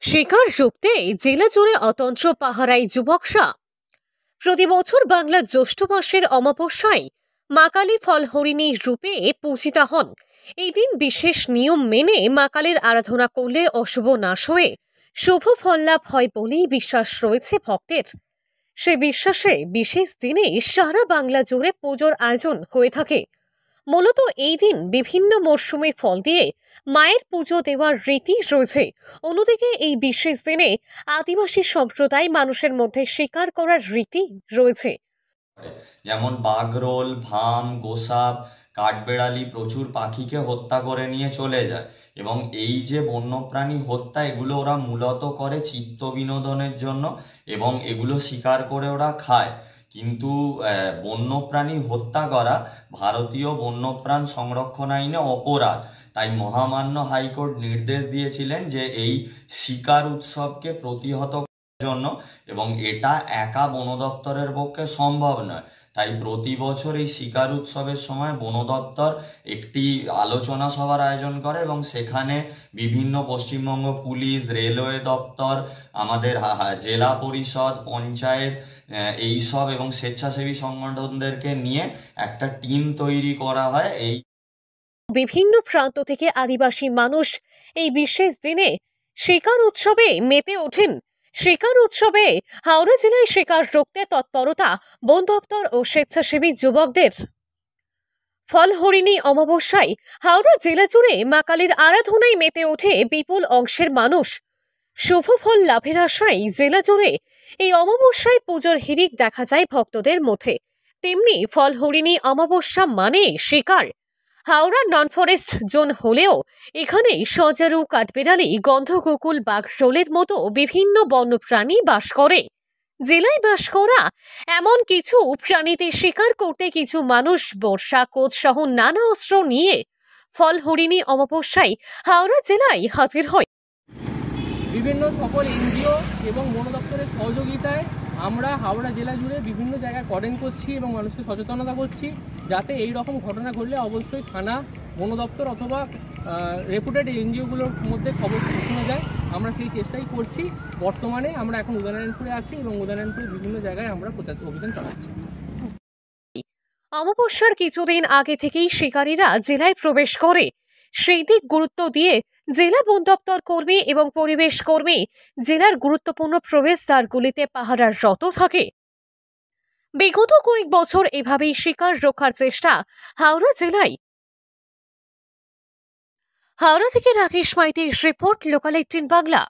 শিকার রুখতে জেলা জুড়ে অতন্ত্র পাহারায় যুবকরা। প্রতি বছর বাংলার জ্যৈষ্ঠ মাসের অমাবস্যায় মা কালী ফল হরিণী রূপে পূজিতা হন। এই দিন বিশেষ নিয়ম মেনে মা কালীর আরাধনা করলে অশুভ নাশ হয়ে শুভ ফল লাভ হয় বলেই বিশ্বাস রয়েছে ভক্তের। সে বিশ্বাসে বিশেষ দিনে সারা বাংলা জুড়ে পুজোর আয়োজন হয়ে থাকে। মূলত এই দিন বিভিন্ন মরশুমে ফল দিয়ে মায়ের পুজো দেওয়ার রীতি রয়েছে। অন্যদিকে এই বিশেষ দিনে আদিবাসী সম্প্রদায় মানুষের মধ্যে শিকার করার রীতি রয়েছে। যেমন বাগরোল, ভাম, গোসাপ, কাঠবেড়ালি প্রচুর পাখিকে হত্যা করে নিয়ে চলে যায়। এবং এই যে বন্যপ্রাণী হত্যা, এগুলো ওরা মূলত করে চিত্ত বিনোদনের জন্য এবং এগুলো শিকার করে ওরা খায়। কিন্তু বন্যপ্রাণী হত্যা করা ভারতীয় বন্যপ্রাণ সংরক্ষণ আইনে অপরাধ। তাই মহামান্য হাইকোর্ট নির্দেশ দিয়েছিলেন যে এই শিকার উৎসবকে প্রতিহত জন্য, এবং এটা একা বন দপ্তরের পক্ষে সম্ভব নয়। তাই প্রতি বছর এই শিকার উৎসবের সময় বন দপ্তর একটি আলোচনা সভার আয়োজন করে এবং সেখানে বিভিন্ন পশ্চিমবঙ্গ পুলিশ, রেলওয়ে দপ্তর, আমাদের জেলা পরিষদ, পঞ্চায়েত, এইসব এবং স্বেচ্ছাসেবী সংগঠনদেরকে নিয়ে একটা টিম তৈরি করা হয়। এই বিভিন্ন প্রান্ত থেকে আদিবাসী মানুষ এই বিশেষ দিনে শিকার উৎসবে মেতে ওঠেন। শিকার উৎসবে হাওড়া জেলায় শিকার রুখতে তৎপরতা বন দপ্তর ও স্বেচ্ছাসেবী যুবকদের। ফল হরিণী অমাবস্যায় হাওড়া জেলা জুড়ে মা কালীর আরাধনায় মেতে ওঠে বিপুল অংশের মানুষ। শুভ ফল লাভের আশায় জেলা জুড়ে এই অমাবস্যায় পুজোর হিড়িক দেখা যায় ভক্তদের মধ্যে। তেমনি ফল হরিণী অমাবস্যা মানে শিকার। হাওড়া নন ফরেস্ট জোন হলেও এখানে সজারু, কাঠবেড়ালি, গন্ধগোকুল, বাঘশোলের মতো বিভিন্ন বন্যপ্রাণী বাস করে। জেলায় বাস করা এমন কিছু প্রাণীতে শিকার করতে কিছু মানুষ বর্ষা, কোচ সহ নানা অস্ত্র নিয়ে ফল হরিণী অমাবস্যায় হাওড়া জেলায় হাজির হয়। বিভিন্ন সকল এনজিও এবং বন দপ্তরের সহযোগিতায় আমরা হাওড়া জেলা জুড়ে বিভিন্ন জায়গায় কর্ডন করছি এবং মানুষকে সচেতনতা করছি, যাতে এই রকম ঘটনা ঘটলে অবশ্যই থানা, বন দপ্তর অথবা রেপুটেড এনজিওগুলোর মধ্যে খবর পৌঁছানো যায়। আমরা সেই চেষ্টাই করছি। বর্তমানে আমরা এখন উদয়নারায়ণপুরে আছি এবং উদয়নারায়ণপুরে বিভিন্ন জায়গায় আমরা প্রচার অভিযান চালাচ্ছি। অমাবস্যার কিছুদিন আগে থেকেই শিকারীরা জেলায় প্রবেশ করে। সেই দিক গুরুত্ব দিয়ে জেলা বন দপ্তর কর্মী এবং পরিবেশ কর্মী জেলার গুরুত্বপূর্ণ প্রবেশদ্বারগুলিতে পাহারারত থাকে। বিগত কয়েক বছর এভাবেই শিকার রক্ষার চেষ্টা হাওড়া জেলায়। হাওড়া থেকে রাকেশ মাইতির রিপোর্ট, লোকাল 18 বাংলা।